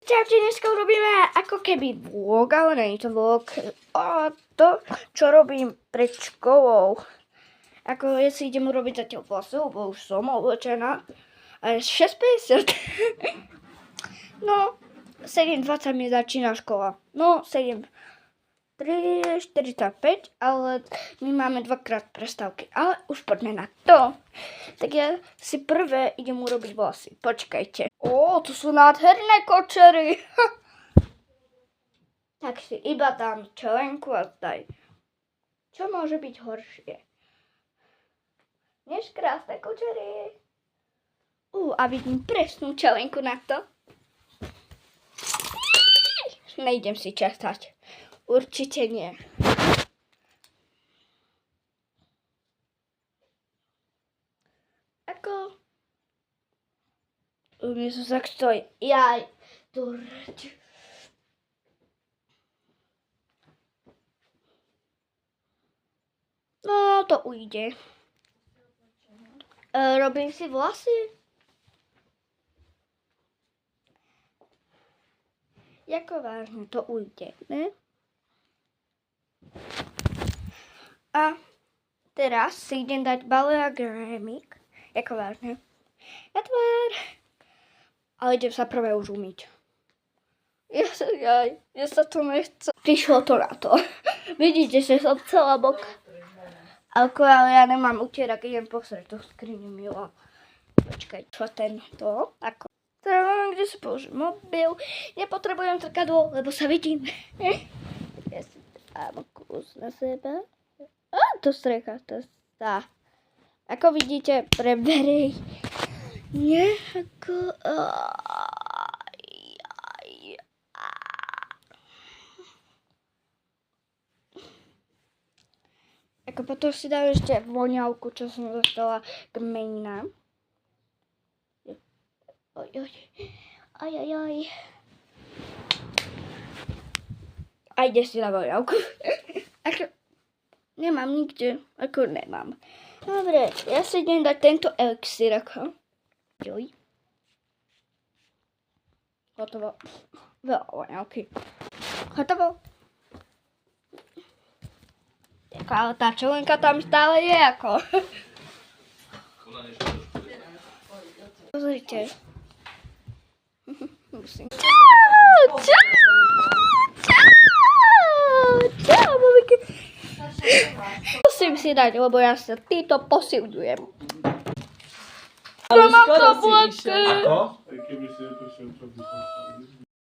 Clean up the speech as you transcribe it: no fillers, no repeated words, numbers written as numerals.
Čaute, dneska urobíme ako keby vlog, ale nie je to vlog. A to, čo robím pred školou. Ako ja si idem urobiť zatiaľ vlasy, lebo už som oblečená. A je 6:50. No, 7:20 mi začína škola. No, 7:45, ale my máme dvakrát prestávky. Ale už poďme na to. Tak ja si prvé idem urobiť vlasy. Počkajte. To sú nádherné kočery. Tak si iba dám čelenku a daj. Čo môže byť horšie než krásne kočery? A vidím presnú čelenku na to. Nejdem si časať. Určite nie. Ako? U mňa sa tak stojí. Jaj, durť. No, to ujde. Robím si vlasy. Jako vážne, to ujde, ne? A teraz si idem dať Balea Gramik. Jako vážne. Na tvár. Ale idem sa prvé už umyť. Ja sa to nechce. Prišlo to na to. Vidíte, že som celá bok. Ale ja nemám utierak, idem posrieť tú skriňu, milá. Počkaj, čo tento? Ako? Teda mám, kde si použiť mobil. Nepotrebujem trkadlo, lebo sa vidím. Ja si dám kus na seba. To strecha, to tá. Ako vidíte, preberej. Nejako... Ako potom si dám ešte voňavku, čo som dostala k meninám. Oj. A ide si na voňavku. Ako... Nemám nikde. Ako nemám. Dobre, ja si idem dať tento elixír, ako. Joj. Hotovo. Veľa voňavky. Hotovo. Ale tá čelenka tam stále je, ako. Pozrite. Musím. Čau, mamiky. Musím si dať, lebo ja sa týto posilňujem. Ale skoro si išiel. Ako? Keby si netušil, čo by som sa videl.